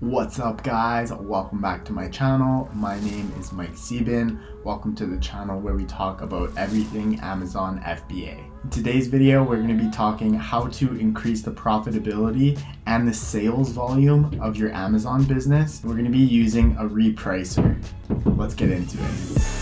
What's up guys, welcome back to my channel. My name is Sieben. Welcome to the channel where we talk about everything Amazon FBA. In today's video, we're going to be talking how to increase the profitability and the sales volume of your Amazon business. We're going to be using a Repricer. Let's get into it.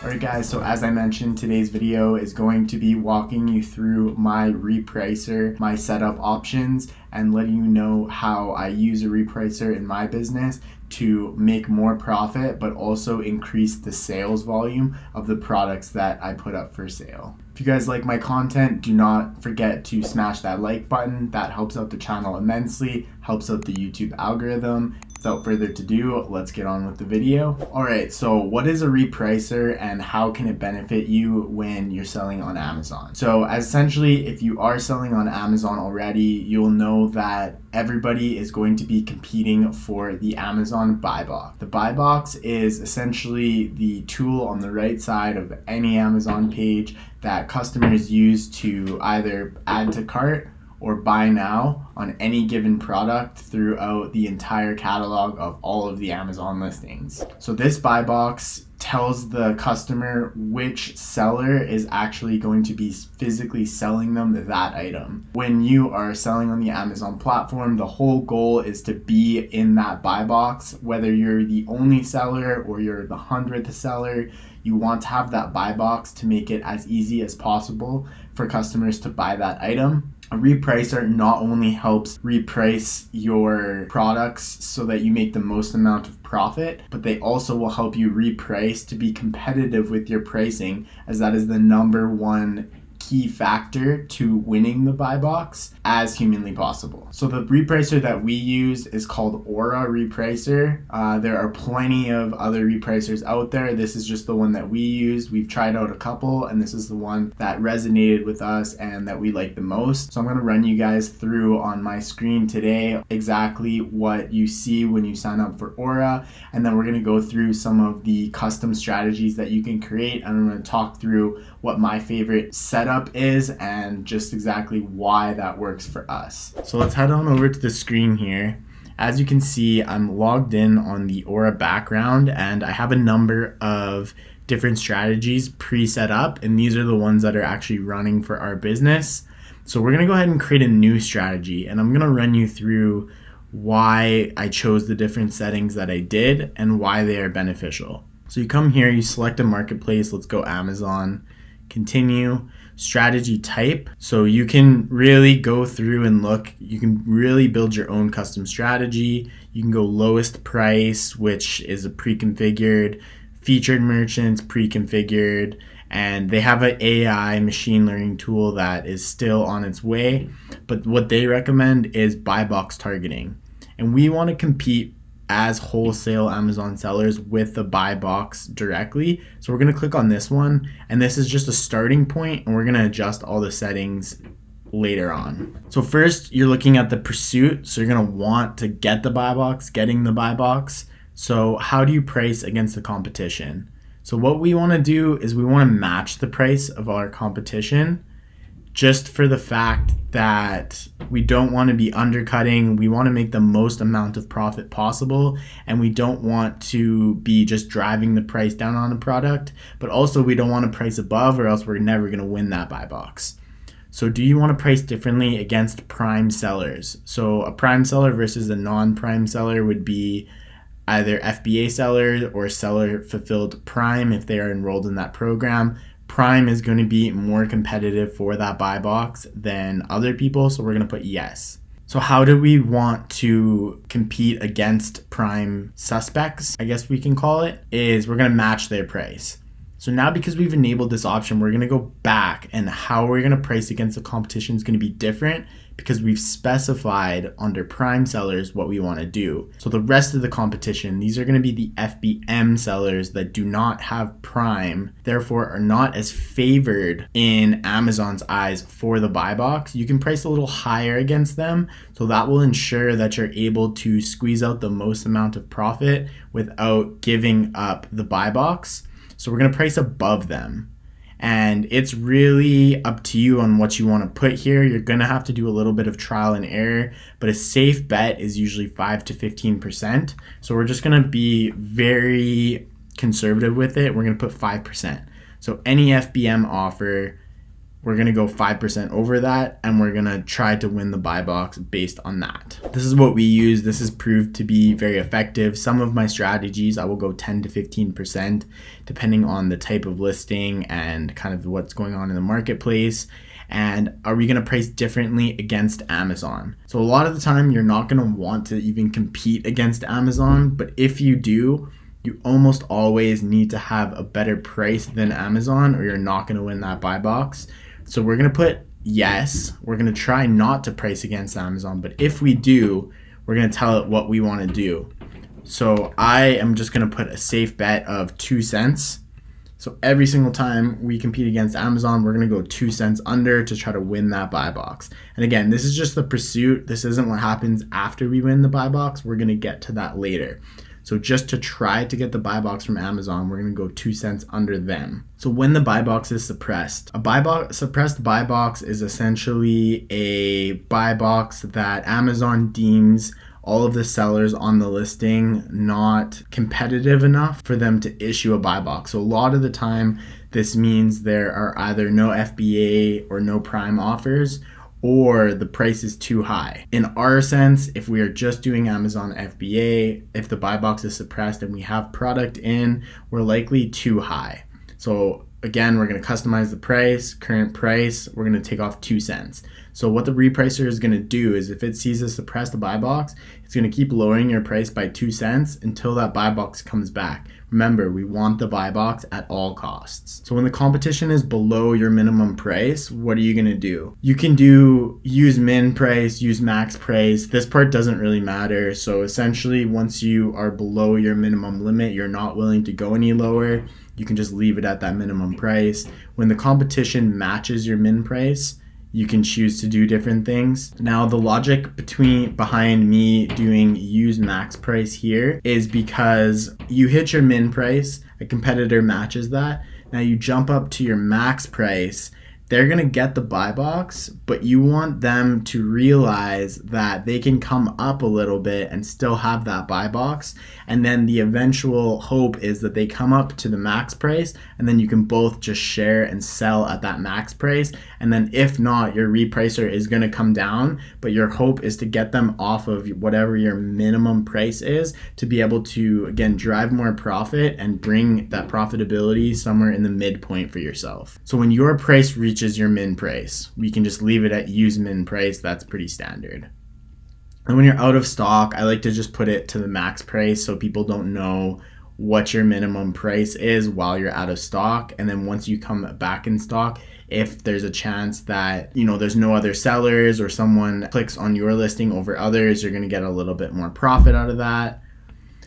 Alright guys, so as I mentioned, today's video is going to be walking you through my Repricer, my setup options, and letting you know how I use a Repricer in my business to make more profit, but also increase the sales volume of the products that I put up for sale. If you guys like my content, do not forget to smash that like button. That helps out the channel immensely, helps out the YouTube algorithm. Without further ado, let's get on with the video. Alright, so what is a Repricer and how can it benefit you when you're selling on Amazon? So essentially, if you are selling on Amazon already, you'll know that everybody is going to be competing for the Amazon buy box. The buy box is essentially the tool on the right side of any Amazon page that customers use to either add to cart or buy now on any given product throughout the entire catalog of all of the Amazon listings. So this buy box tells the customer which seller is actually going to be physically selling them that item. When you are selling on the Amazon platform, the whole goal is to be in that buy box. Whether you're the only seller or you're the 100th seller, you want to have that buy box to make it as easy as possible for customers to buy that item. A Repricer not only helps reprice your products so that you make the most amount of profit, but they also will help you reprice to be competitive with your pricing, as that is the number one key factor to winning the buy box as humanly possible. So the Repricer that we use is called Aura Repricer. There are plenty of other Repricers out there. This is just the one that we use. We've tried out a couple and this is the one that resonated with us and that we like the most. So I'm going to run you guys through on my screen today exactly what you see when you sign up for Aura, and then we're going to go through some of the custom strategies that you can create, and I'm going to talk through what my favorite setup is and just exactly why that works for us. So let's head on over to the screen here. As you can see, I'm logged in on the Aura background and I have a number of different strategies pre-set up, and these are the ones that are actually running for our business. So we're gonna go ahead and create a new strategy, and I'm gonna run you through why I chose the different settings that I did and why they are beneficial. So you come here, you select a marketplace, let's go Amazon, continue, strategy type. So you can really go through and look, you can really build your own custom strategy. You can go lowest price, which is a pre-configured, featured merchants pre-configured, and they have an AI machine learning tool that is still on its way. But what they recommend is buy box targeting. And we want to compete as wholesale Amazon sellers with the buy box directly. So we're going to click on this one, and this is just a starting point, and we're going to adjust all the settings later on. So first, you're looking at the pursuit. So you're going to want to get the buy box, getting the buy box. So how do you price against the competition? So what we want to do is we want to match the price of our competition, just for the fact that we don't want to be undercutting. We want to make the most amount of profit possible, and we don't want to be just driving the price down on a product, but also we don't want to price above, or else we're never going to win that buy box. So do you want to price differently against prime sellers? So a prime seller versus a non-prime seller would be either FBA seller or seller fulfilled prime if they are enrolled in that program. Prime is going to be more competitive for that buy box than other people, so we're going to put yes. So how do we want to compete against prime suspects, I guess we can call it, is we're going to match their price. So now, because we've enabled this option, we're going to go back, and how we're going to price against the competition is going to be different because we've specified under prime sellers what we want to do. So the rest of the competition, these are going to be the FBM sellers that do not have prime, therefore are not as favored in Amazon's eyes for the buy box. You can price a little higher against them, so that will ensure that you're able to squeeze out the most amount of profit without giving up the buy box. So we're going to price above them. And it's really up to you on what you want to put here. You're going to have to do a little bit of trial and error, but a safe bet is usually 5 to 15%. So we're just going to be very conservative with it. We're going to put 5%. So any FBM offer, we're going to go 5% over that, and we're going to try to win the buy box based on that. This is what we use. This has proved to be very effective. Some of my strategies, I will go 10 to 15% depending on the type of listing and kind of what's going on in the marketplace. And are we going to price differently against Amazon? So a lot of the time, you're not going to want to even compete against Amazon, but if you do, you almost always need to have a better price than Amazon, or you're not going to win that buy box. So we're going to put yes. We're going to try not to price against Amazon, but if we do, we're going to tell it what we want to do. So I am just going to put a safe bet of 2 cents. So every single time we compete against Amazon, we're going to go 2 cents under to try to win that buy box. And again, this is just the pursuit. This isn't what happens after we win the buy box. We're going to get to that later. So just to try to get the buy box from Amazon, we're going to go 2 cents under them. So when the buy box is suppressed, suppressed buy box is essentially a buy box that Amazon deems all of the sellers on the listing not competitive enough for them to issue a buy box. So a lot of the time, this means there are either no FBA or no prime offers, or the price is too high. In our sense, if we are just doing Amazon FBA, if the buy box is suppressed and we have product in, we're likely too high. So again, we're going to customize the price, current price, we're going to take off 2 cents. So what the Repricer is going to do is if it sees a suppressed buy box, it's going to keep lowering your price by 2 cents until that buy box comes back. Remember, we want the buy box at all costs. So when the competition is below your minimum price, what are you going to do? You can do use min price, use max price. This part doesn't really matter. So essentially, once you are below your minimum limit, you're not willing to go any lower, you can just leave it at that minimum price. When the competition matches your min price, you can choose to do different things. Now, the logic behind me doing use max price here is because you hit your min price, a competitor matches that. Now you jump up to your max price, they're gonna get the buy box, but you want them to realize that they can come up a little bit and still have that buy box. And then the eventual hope is that they come up to the max price, and then you can both just share and sell at that max price. And then if not, your repricer is gonna come down, but your hope is to get them off of whatever your minimum price is to be able to, again, drive more profit and bring that profitability somewhere in the midpoint for yourself. So when your price reaches your min price, we can just leave it at use min price. That's pretty standard. And when you're out of stock, I like to just put it to the max price so people don't know what your minimum price is while you're out of stock. And then once you come back in stock, if there's a chance that, there's no other sellers or someone clicks on your listing over others, you're going to get a little bit more profit out of that.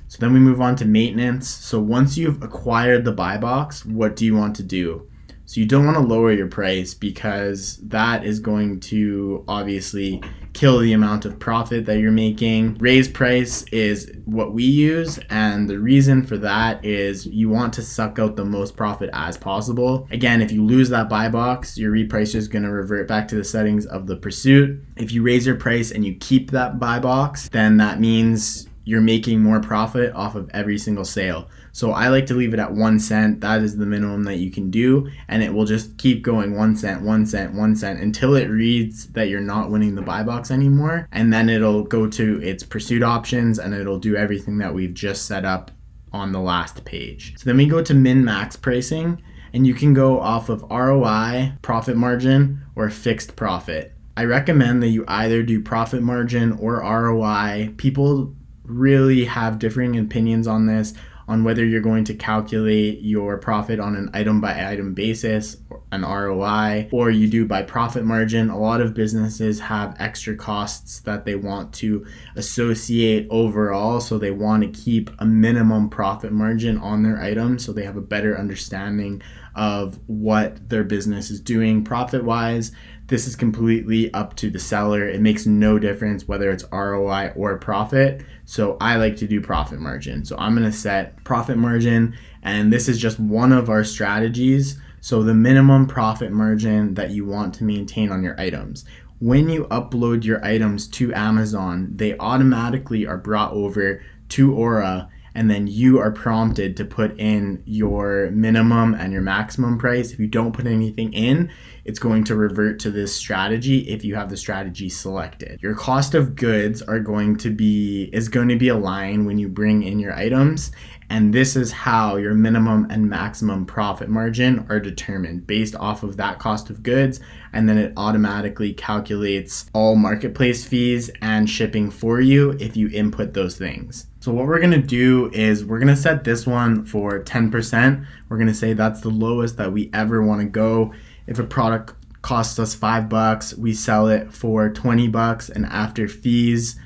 So then we move on to maintenance. So once you've acquired the buy box, what do you want to do? So you don't want to lower your price because that is going to obviously kill the amount of profit that you're making. Raise price is what we use, and the reason for that is you want to suck out the most profit as possible. Again, if you lose that buy box, your repricer is going to revert back to the settings of the pursuit. If you raise your price and you keep that buy box, then that means you're making more profit off of every single sale. So I like to leave it at 1 cent. That is the minimum that you can do. And it will just keep going 1 cent, 1 cent, 1 cent until it reads that you're not winning the buy box anymore. And then it'll go to its pursuit options and it'll do everything that we've just set up on the last page. So then we go to min-max pricing, and you can go off of ROI, profit margin, or fixed profit. I recommend that you either do profit margin or ROI. People really have differing opinions on this, on whether you're going to calculate your profit on an item by item basis, an ROI, or you do by profit margin. A lot of businesses have extra costs that they want to associate overall, so they want to keep a minimum profit margin on their items so they have a better understanding of what their business is doing profit-wise. This is completely up to the seller. It makes no difference whether it's ROI or profit. So I like to do profit margin. So I'm going to set profit margin, and this is just one of our strategies. So the minimum profit margin that you want to maintain on your items. When you upload your items to Amazon, they automatically are brought over to Aura, and then you are prompted to put in your minimum and your maximum price. If you don't put anything in, it's going to revert to this strategy if you have the strategy selected. Your cost of goods is going to be aligned when you bring in your items, and this is how your minimum and maximum profit margin are determined based off of that cost of goods, and then it automatically calculates all marketplace fees and shipping for you if you input those things. So what we're gonna do is we're gonna set this one for 10%. We're gonna say that's the lowest that we ever wanna go. If a product costs us $5, we sell it for $20, and after fees,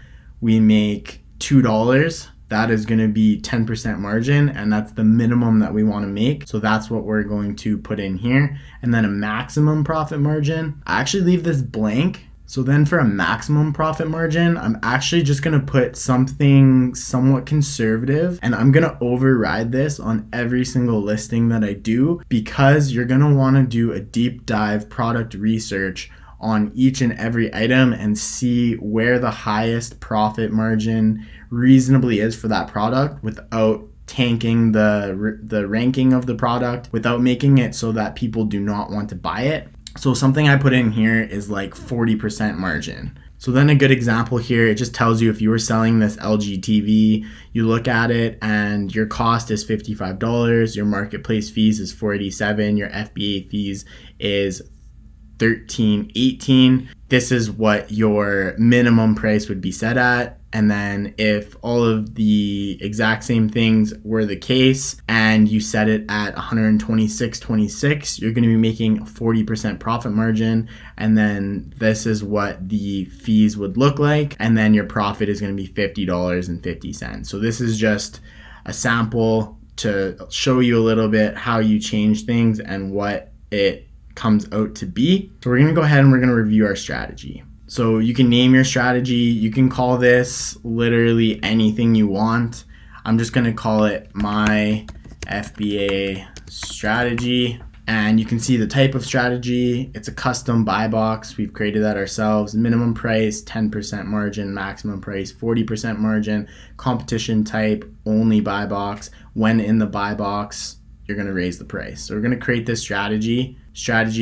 we make $2. That is gonna be 10% margin, and that's the minimum that we wanna make. So that's what we're going to put in here. And then a maximum profit margin, I actually leave this blank. So then for a maximum profit margin, I'm actually just gonna put something somewhat conservative, and I'm gonna override this on every single listing that I do, because you're gonna wanna do a deep dive product research on each and every item and see where the highest profit margin reasonably is for that product without tanking the ranking of the product, without making it so that people do not want to buy it. So something I put in here is like 40% margin. So then a good example here, it just tells you if you were selling this LG TV, you look at it and your cost is $55, your marketplace fees is $487, your FBA fees is $13.18. This is what your minimum price would be set at. And then if all of the exact same things were the case and you set it at $126.26, you're going to be making a 40% profit margin. And then this is what the fees would look like. And then your profit is going to be $50.50. So this is just a sample to show you a little bit how you change things and what it comes out to be. So we're going to go ahead and we're going to review our strategy. So you can name your strategy. You can call this literally anything you want. I'm just going to call it my FBA strategy. And you can see the type of strategy. It's a custom buy box. We've created that ourselves. Minimum price, 10% margin. Maximum price, 40% margin. Competition type, only buy box. When in the buy box, you're going to raise the price. So we're going to create this strategy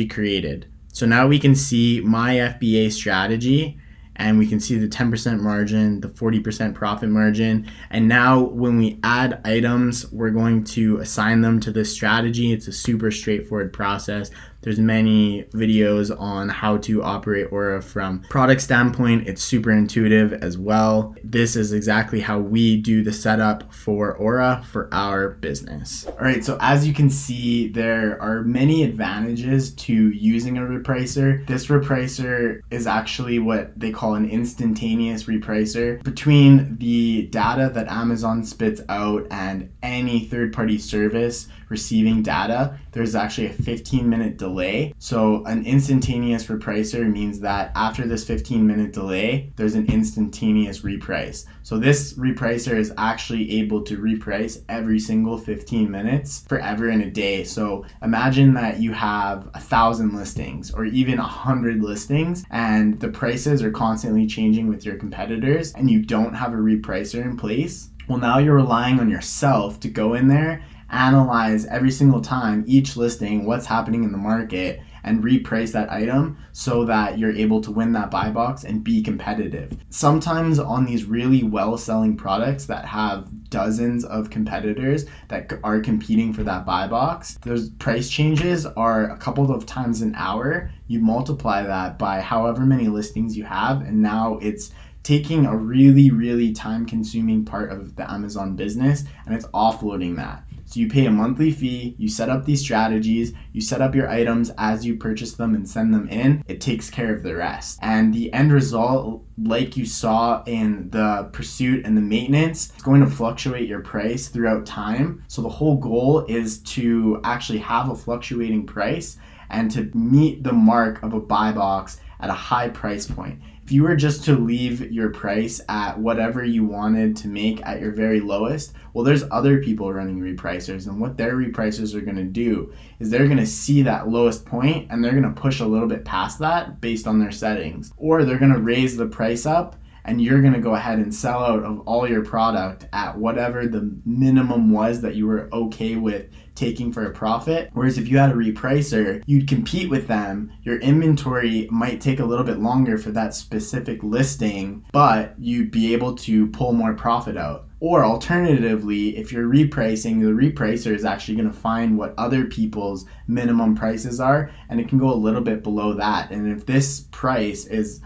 created. So now we can see my FBA strategy, and we can see the 10% margin, the 40% profit margin. And now when we add items, we're going to assign them to this strategy. It's a super straightforward process. There's many videos on how to operate Aura from product standpoint. It's super intuitive as well. This is exactly how we do the setup for Aura for our business. All right, so as you can see, there are many advantages to using a repricer. This repricer is actually what they call an instantaneous repricer. Between the data that Amazon spits out and any third-party service receiving data, there's actually a 15-minute delay. So an instantaneous repricer means that after this 15-minute delay, there's an instantaneous reprice. So this repricer is actually able to reprice every single 15 minutes forever in a day. So imagine that you have 1,000 listings or even 100 listings, and the prices are constantly changing with your competitors, and you don't have a repricer in place. Well, now you're relying on yourself to go in there, analyze every single time each listing, what's happening in the market, and reprice that item so that you're able to win that buy box and be competitive. Sometimes on these really well-selling products that have dozens of competitors that are competing for that buy box, those price changes are a couple of times an hour. You multiply that by however many listings you have, and now it's taking a really, really time-consuming part of the Amazon business, and it's offloading that. So you pay a monthly fee, you set up these strategies, you set up your items as you purchase them and send them in. It takes care of the rest. And the end result, like you saw in the pursuit and the maintenance, it's going to fluctuate your price throughout time. So the whole goal is to actually have a fluctuating price and to meet the mark of a buy box at a high price point. If you were just to leave your price at whatever you wanted to make at your very lowest, well, there's other people running repricers, and what their repricers are going to do is they're going to see that lowest point and they're going to push a little bit past that based on their settings, or they're going to raise the price up and you're going to go ahead and sell out of all your product at whatever the minimum was that you were okay with taking for a profit. Whereas if you had a repricer, you'd compete with them. Your inventory might take a little bit longer for that specific listing, but you'd be able to pull more profit out. Or alternatively, if you're repricing, the repricer is actually going to find what other people's minimum prices are, and it can go a little bit below that. And if this price is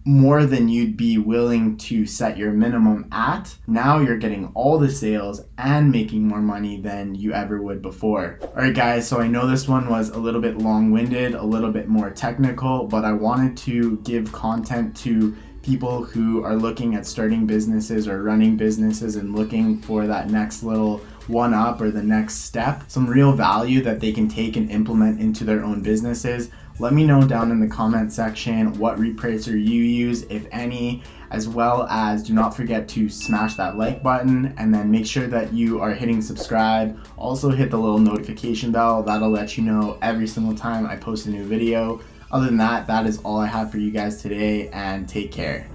more than you'd be willing to set your minimum at, now you're getting all the sales and making more money than you ever would before. All right, guys, so I know this one was a little bit long-winded, a little bit more technical, but I wanted to give content to people who are looking at starting businesses or running businesses and looking for that next little one up or the next step, some real value that they can take and implement into their own businesses. Let me know down in the comment section what repricer you use, if any, as well as do not forget to smash that like button and then make sure that you are hitting subscribe. Also hit the little notification bell. That'll let you know every single time I post a new video. Other than that, that is all I have for you guys today, and take care.